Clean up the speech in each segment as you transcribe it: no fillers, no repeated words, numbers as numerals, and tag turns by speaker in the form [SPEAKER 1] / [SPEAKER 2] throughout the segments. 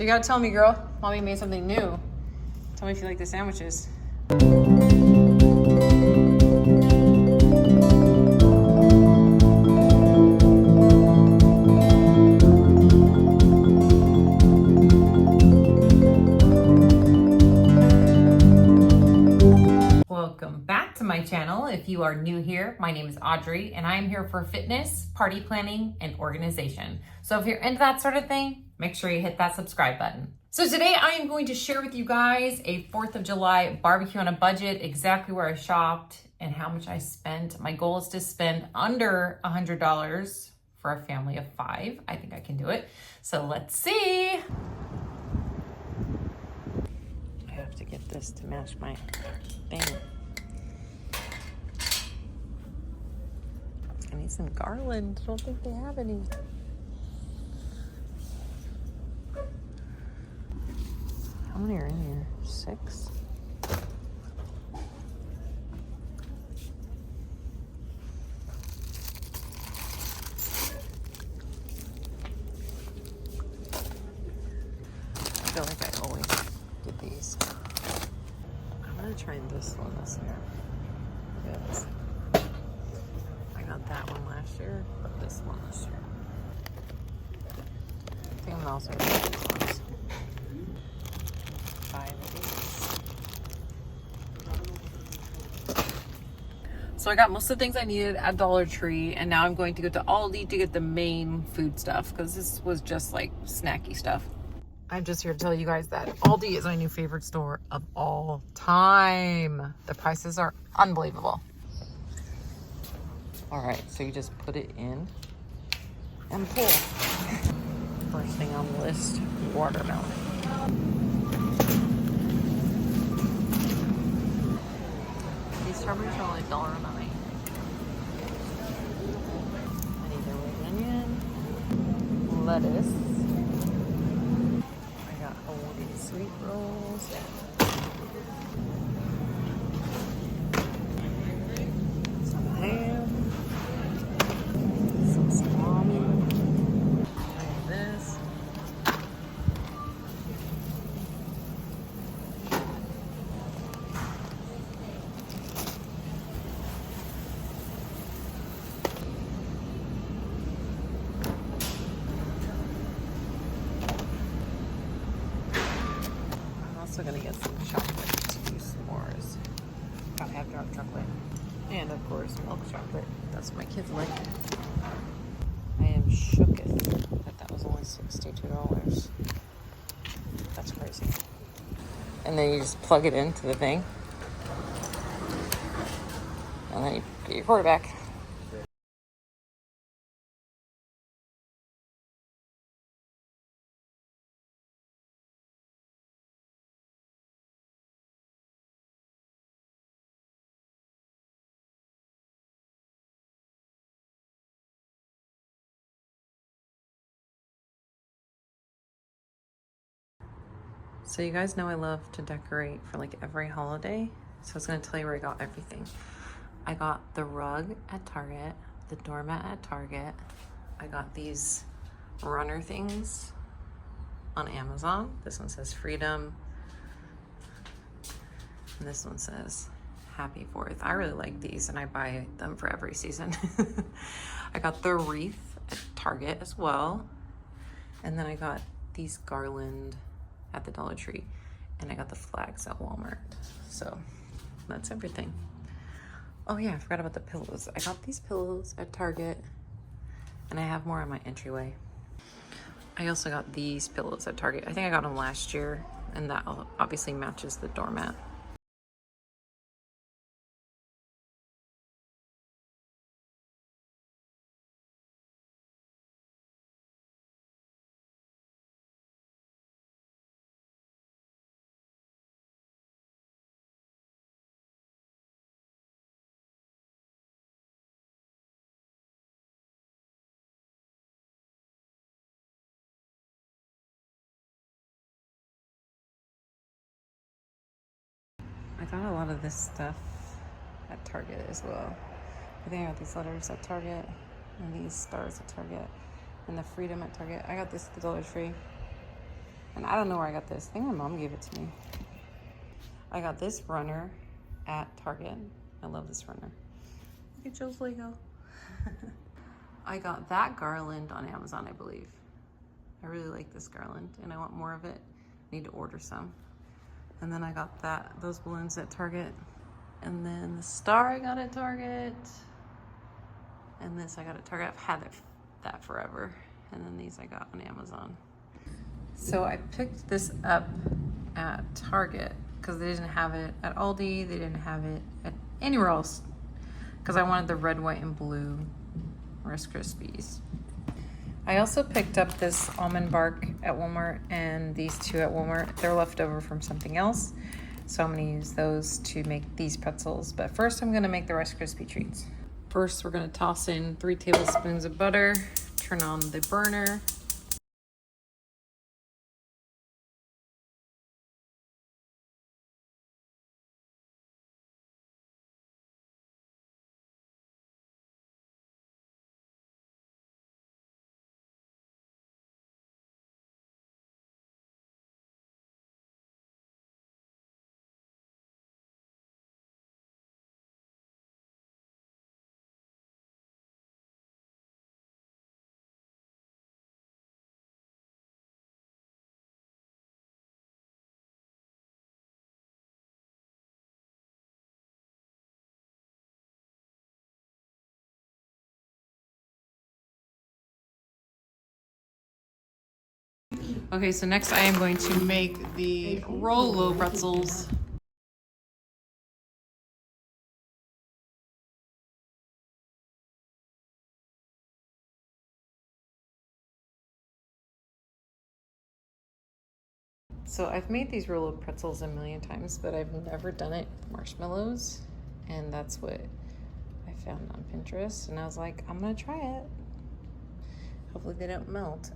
[SPEAKER 1] You gotta tell me, girl. Mommy made something new. Tell me if you like the sandwiches. Welcome back to my channel. If you are new here, my name is Audrey and I am here for fitness, party planning, and organization. So if you're into that sort of thing, make sure you hit that subscribe button. So today I am going to share with you guys a 4th of July barbecue on a budget, exactly where I shopped and how much I spent. My goal is to spend under $100 for a family of 5. I think I can do it. So let's see. I have to get this to match my thing. I need some garland. I don't think they have any. How many are in here? 6? I feel like I always get these. I'm gonna try this one this year. Yes. I got that one last year, but this one this year. I think I'm also gonna get these ones. 5 of these. So I got most of the things I needed at Dollar Tree, and now I'm going to go to Aldi to get the main food stuff because this was just like snacky stuff. I'm just here to tell you guys that Aldi is my new favorite store of all time. The prices are unbelievable. All right, so you just put it in and pull. First thing on the list, watermelon. These strawberries are only $1.09. I need the red onion, lettuce. I got Hawaiian sweet rolls. Some ham. Some salami. Try this. I'm gonna get some chocolate to do s'mores. Gotta have dark chocolate. And of course, milk chocolate. That's what my kids like. I am shooketh that was only $62. That's crazy. And then you just plug it into the thing. And then you get your quarterback. So you guys know I love to decorate for like every holiday. So I was gonna tell you where I got everything. I got the rug at Target, the doormat at Target. I got these runner things on Amazon. This one says Freedom. And this one says Happy 4th. I really like these and I buy them for every season. I got the wreath at Target as well. And then I got these garland at the Dollar Tree, and I got the flags at Walmart. So that's everything. Oh yeah, I forgot about the pillows. I got these pillows at Target, and I have more on my entryway. I also got these pillows at Target. I think I got them last year, and that obviously matches the doormat. I got a lot of this stuff at Target as well. I think I got these letters at Target and these stars at Target and the Freedom at Target. I got this at the Dollar Tree. And I don't know where I got this. I think my mom gave it to me. I got this runner at Target. I love this runner. Look at Joe's Lego. I got that garland on Amazon, I believe. I really like this garland and I want more of it. Need to order some. And then I got those balloons at Target. And then the star I got at Target. And this I got at Target. I've had that forever. And then these I got on Amazon. So I picked this up at Target because they didn't have it at Aldi. They didn't have it at anywhere else because I wanted the red, white, and blue Rice Krispies. I also picked up this almond bark at Walmart and these two at Walmart. They're left over from something else. So I'm gonna use those to make these pretzels. But first I'm gonna make the Rice Krispie treats. First we're gonna toss in 3 tablespoons of butter, turn on the burner. Okay, so next I am going to make the Rolo pretzels. So I've made these Rolo pretzels a million times, but I've never done it with marshmallows. And that's what I found on Pinterest. And I was like, I'm gonna try it. Hopefully they don't melt.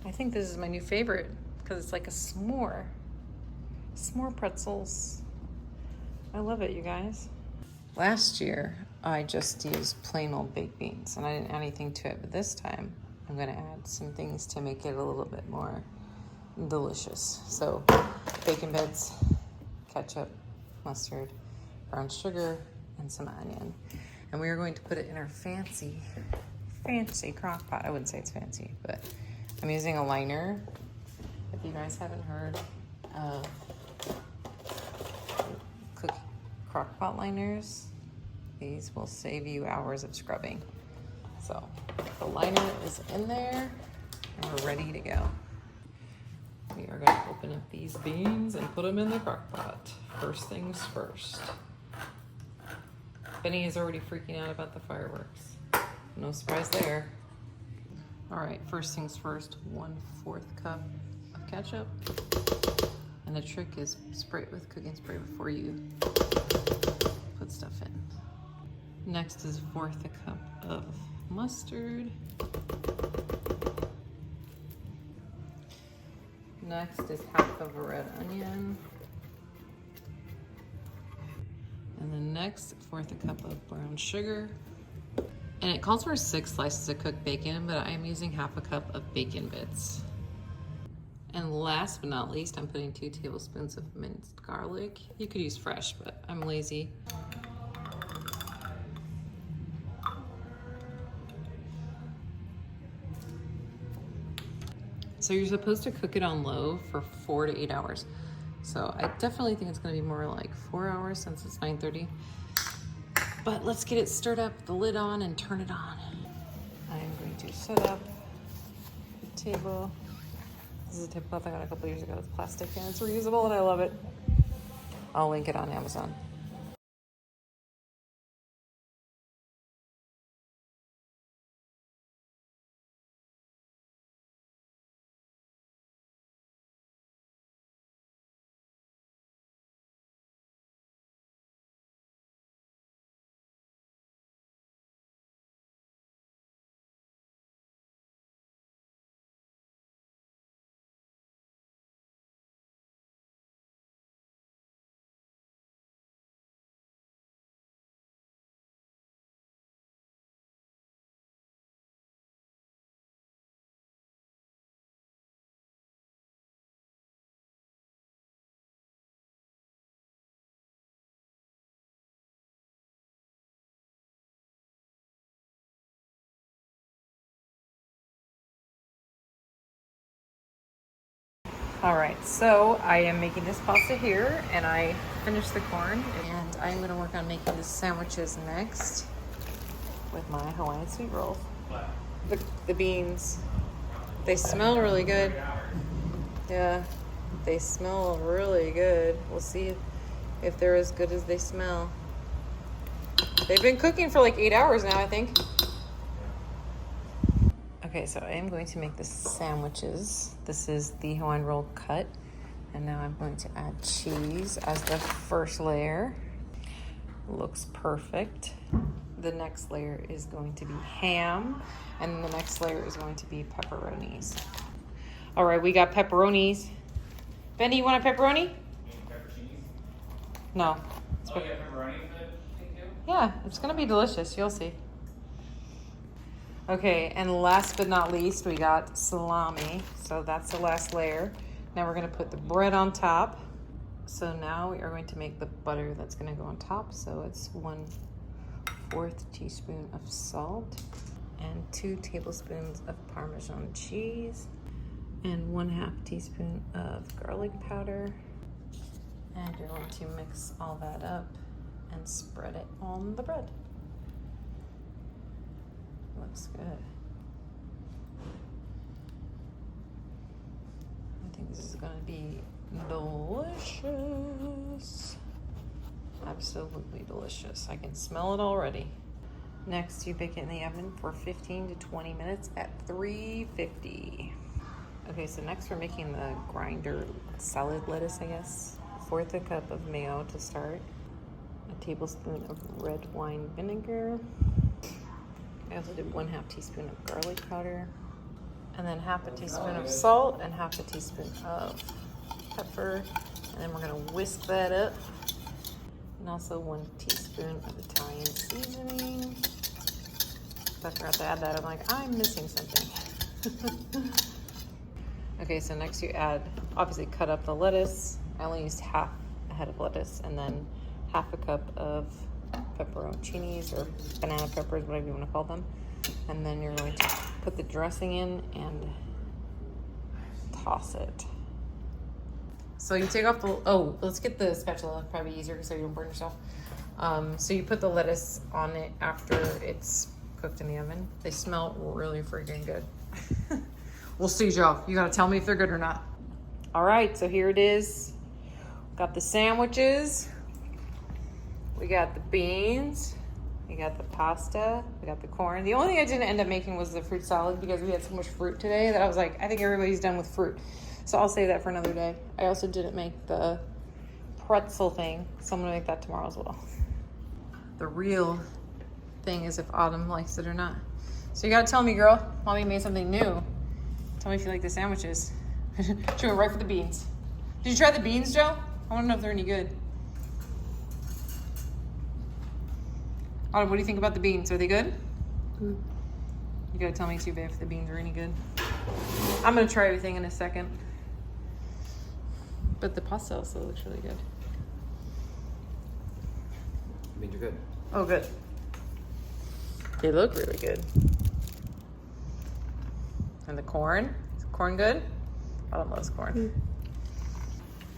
[SPEAKER 1] I think this is my new favorite because it's like a s'more. S'more pretzels. I love it, you guys. Last year, I just used plain old baked beans and I didn't add anything to it, but this time I'm gonna add some things to make it a little bit more delicious. So bacon bits, ketchup, mustard, brown sugar, and some onion. And we are going to put it in our fancy crock pot. I wouldn't say it's fancy, but I'm using a liner. If you guys haven't heard of crock pot liners, these will save you hours of scrubbing. So the liner is in there and we're ready to go. We are gonna open up these beans and put them in the crock pot. First things first. Benny is already freaking out about the fireworks. No surprise there. All right, first things first, 1/4 cup of ketchup. And the trick is spray it with cooking spray before you put stuff in. Next is 1/4 cup of mustard. Next is 1/2 of a red onion. And then next, 1/4 cup of brown sugar. And it calls for 6 slices of cooked bacon, but I'm using 1/2 cup of bacon bits. And last but not least, I'm putting 2 tablespoons of minced garlic. You could use fresh, but I'm lazy. So you're supposed to cook it on low for 4 to 8 hours. So I definitely think it's gonna be more like 4 hours since it's 9:30. But let's get it stirred up, the lid on, and turn it on. I'm going to set up the table. This is a tablecloth I got a couple years ago. It's plastic and it's reusable and I love it. I'll link it on Amazon. All right, so I am making this pasta here, and I finished the corn, and I'm gonna work on making the sandwiches next with my Hawaiian sweet rolls. The beans, they smell really good. Yeah, they smell really good. We'll see if they're as good as they smell. They've been cooking for like 8 hours now, I think. Okay, so I am going to make the sandwiches. This is the Hawaiian roll cut. And now I'm going to add cheese as the first layer. Looks perfect. The next layer is going to be ham. And the next layer is going to be pepperonis. All right, we got pepperonis. Benny, you want a pepperoni? No.
[SPEAKER 2] Oh, you got pepperoni for the thing too?
[SPEAKER 1] Yeah, it's gonna be delicious. You'll see. Okay, and last but not least, we got salami. So that's the last layer. Now we're gonna put the bread on top. So now we are going to make the butter that's gonna go on top. So it's 1/4 teaspoon of salt and 2 tablespoons of Parmesan cheese and 1/2 teaspoon of garlic powder. And you're going to mix all that up and spread it on the bread. Looks good. I think this is gonna be delicious. Absolutely delicious. I can smell it already. Next, you bake it in the oven for 15 to 20 minutes at 350. Okay, so next we're making the grinder salad lettuce, I guess. 1/4 cup of mayo to start. A tablespoon of red wine vinegar. I also did 1/2 teaspoon of garlic powder, and then 1/2 teaspoon of salt and 1/2 teaspoon of pepper. And then we're gonna whisk that up. And also 1 teaspoon of Italian seasoning. I forgot to add that. I'm like, I'm missing something. Okay, so next you add, obviously cut up the lettuce. I only used 1/2 a head of lettuce, and then 1/2 cup of pepperoncinis or banana peppers, whatever you want to call them. And then you're going to put the dressing in and toss it. So you take off the, oh, let's get the spatula, probably easier so you don't burn yourself. So you put the lettuce on it after it's cooked in the oven. They smell really freaking good. We'll see, Joe. You gotta tell me if they're good or not. All right, so here it is. Got the sandwiches. We got the beans, we got the pasta, we got the corn. The only thing I didn't end up making was the fruit salad because we had so much fruit today that I was like, I think everybody's done with fruit. So I'll save that for another day. I also didn't make the pretzel thing, so I'm gonna make that tomorrow as well. The real thing is if Autumn likes it or not. So you gotta tell me, girl, Mommy made something new. Tell me if you like the sandwiches. She went right for the beans. Did you try the beans, Joe? I wanna know if they're any good. Autumn, what do you think about the beans? Are they good? You gotta tell me too, babe, if the beans are any good. I'm gonna try everything in a second. But the pasta also looks really good.
[SPEAKER 2] Beans are good.
[SPEAKER 1] Oh, good. They look really good. And the corn? Is the corn good? Autumn loves corn.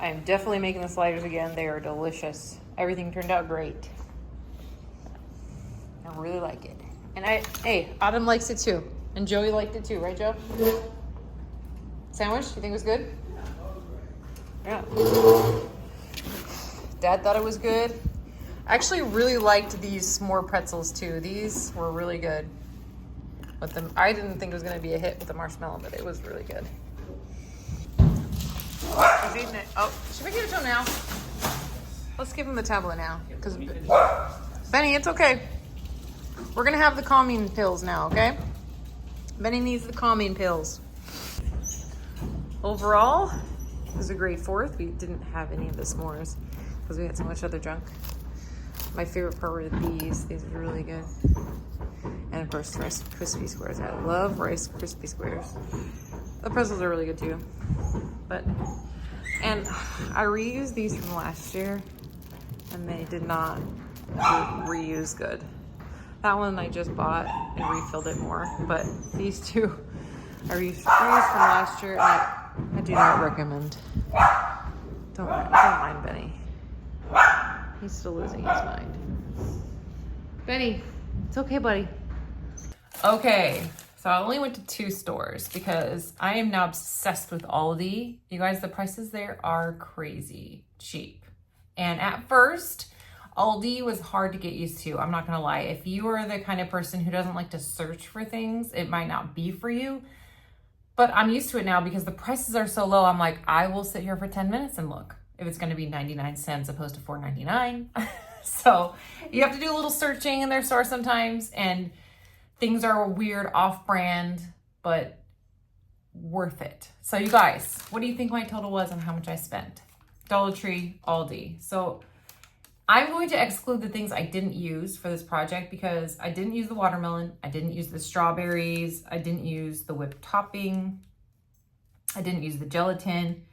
[SPEAKER 1] I am definitely making the sliders again. They are delicious. Everything turned out great. I really like it. And hey, Autumn likes it too. And Joey liked it too, right, Joe? Sandwich, you think it was good? Yeah. Dad thought it was good. I actually really liked these s'more pretzels too. These were really good. With them, I didn't think it was gonna be a hit with the marshmallow, but it was really good. He's eating it. Oh, should we give it to him now? Let's give him the tablet now. Because Benny, it's okay. We're gonna have the calming pills now, okay? Benny needs the calming pills. Overall, it was a great 4th. We didn't have any of the s'mores because we had so much other junk. My favorite part were these. These are really good. And of course, Rice Krispie Squares. I love Rice Krispie Squares. The pretzels are really good too. And I reused these from last year and they did not reuse good. That one I just bought and refilled it more, but these two I reused from last year and I do not recommend. Don't mind Benny. He's still losing his mind. Benny, it's okay, buddy. Okay, so I only went to 2 stores because I am now obsessed with Aldi. You guys, the prices there are crazy cheap. And at first, Aldi was hard to get used to. I'm not gonna lie. If you are the kind of person who doesn't like to search for things, it might not be for you. But I'm used to it now because the prices are so low. I'm like, I will sit here for 10 minutes and look if it's gonna be 99 cents opposed to $4.99. So you have to do a little searching in their store sometimes, and things are weird, off-brand, but worth it. So you guys, what do you think my total was and how much I spent? Dollar Tree, Aldi. So I'm going to exclude the things I didn't use for this project because I didn't use the watermelon, I didn't use the strawberries, I didn't use the whipped topping, I didn't use the gelatin,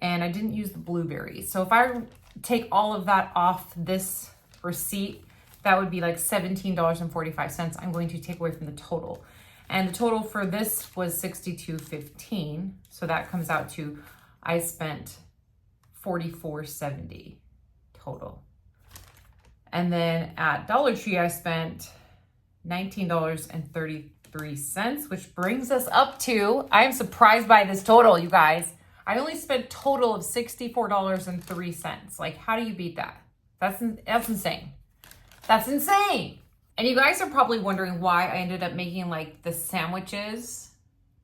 [SPEAKER 1] and I didn't use the blueberries. So if I take all of that off this receipt, that would be like $17.45. I'm going to take away from the total. And the total for this was $62.15. So that comes out to, I spent $44.70 total. And then at Dollar Tree, I spent $19.33, which brings us up to, I am surprised by this total, you guys. I only spent total of $64.03. Like, how do you beat that? That's insane. That's insane. And you guys are probably wondering why I ended up making like the sandwiches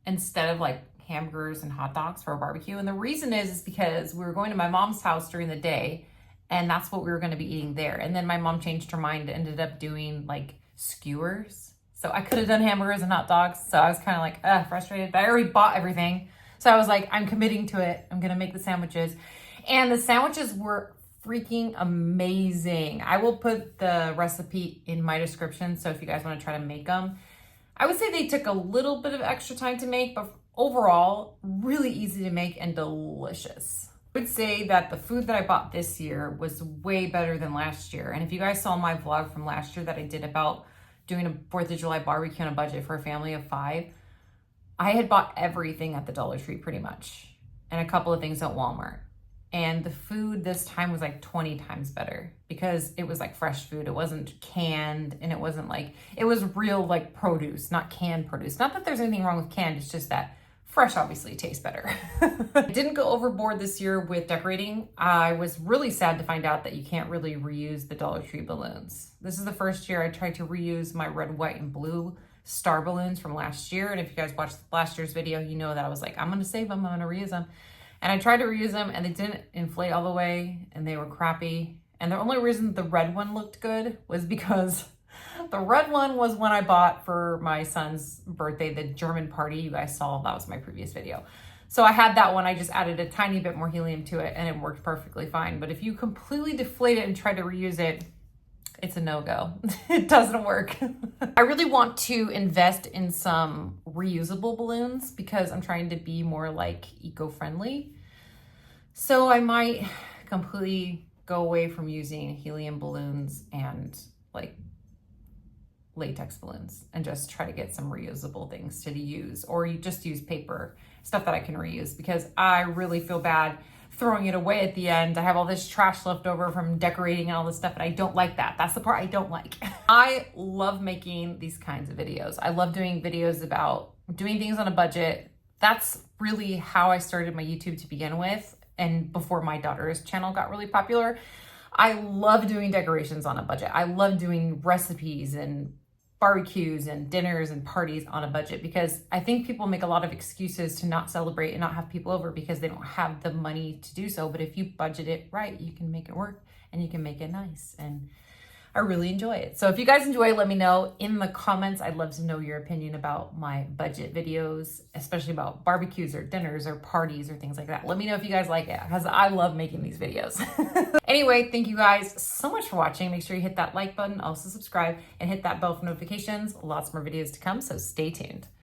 [SPEAKER 1] instead of like hamburgers and hot dogs for a barbecue. And the reason is because we were going to my mom's house during the day, and that's what we were going to be eating there. And then my mom changed her mind and ended up doing like skewers. So I could have done hamburgers and hot dogs. So I was kind of like frustrated, but I already bought everything. So I was like, I'm committing to it. I'm going to make the sandwiches. And the sandwiches were freaking amazing. I will put the recipe in my description. So if you guys want to try to make them, I would say they took a little bit of extra time to make, but overall, really easy to make and delicious. I would say that the food that I bought this year was way better than last year. And if you guys saw my vlog from last year that I did about doing a 4th of July barbecue on a budget for a family of 5, I had bought everything at the Dollar Tree pretty much, and a couple of things at Walmart. And the food this time was like 20 times better because it was like fresh food. It wasn't canned, and it wasn't like, it was real like produce, not canned produce. Not that there's anything wrong with canned, it's just that fresh obviously tastes better. I didn't go overboard this year with decorating. I was really sad to find out that you can't really reuse the Dollar Tree balloons. This is the first year I tried to reuse my red, white, and blue star balloons from last year. And if you guys watched last year's video, you know that I was like, I'm gonna save them, I'm gonna reuse them. And I tried to reuse them and they didn't inflate all the way and they were crappy. And the only reason the red one looked good was because the red one was one I bought for my son's birthday, the German party. You guys saw, that was my previous video. So I had that one, I just added a tiny bit more helium to it and it worked perfectly fine. But if you completely deflate it and try to reuse it, it's a no-go. It doesn't work. I really want to invest in some reusable balloons because I'm trying to be more like eco-friendly. So I might completely go away from using helium balloons and like latex balloons and just try to get some reusable things to use, or you just use paper, stuff that I can reuse, because I really feel bad throwing it away at the end. I have all this trash left over from decorating and all this stuff, and I don't like that. That's the part I don't like. I love making these kinds of videos. I love doing videos about doing things on a budget. That's really how I started my YouTube to begin with, and before my daughter's channel got really popular. I love doing decorations on a budget. I love doing recipes and barbecues and dinners and parties on a budget, because I think people make a lot of excuses to not celebrate and not have people over because they don't have the money to do so. But if you budget it right, you can make it work and you can make it nice. And I really enjoy it. So if you guys enjoy it, let me know in the comments. I'd love to know your opinion about my budget videos, especially about barbecues or dinners or parties or things like that. Let me know if you guys like it, because I love making these videos. Anyway, thank you guys so much for watching. Make sure you hit that like button, also subscribe, and hit that bell for notifications. Lots more videos to come, so stay tuned.